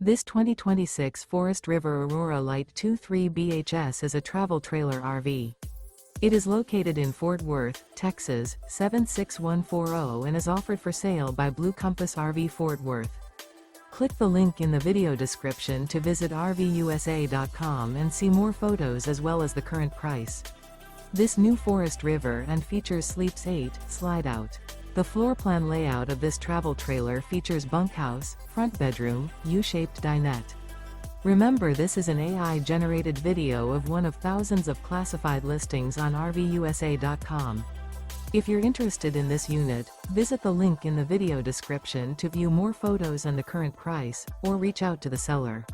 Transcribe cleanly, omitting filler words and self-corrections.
This 2026 Forest River Aurora Light 23 BHS is a travel trailer RV. It is located in Fort Worth, Texas, 76140 and is offered for sale by Blue Compass RV Fort Worth. Click the link in the video description to visit RVUSA.com and see more photos as well as the current price. This new Forest River and features Sleeps 8, Slideout. The floor plan layout of this travel trailer features bunkhouse, front bedroom, U-shaped dinette. Remember, this is an AI-generated video of one of thousands of classified listings on RVUSA.com. If you're interested in this unit, visit the link in the video description to view more photos and the current price, or reach out to the seller.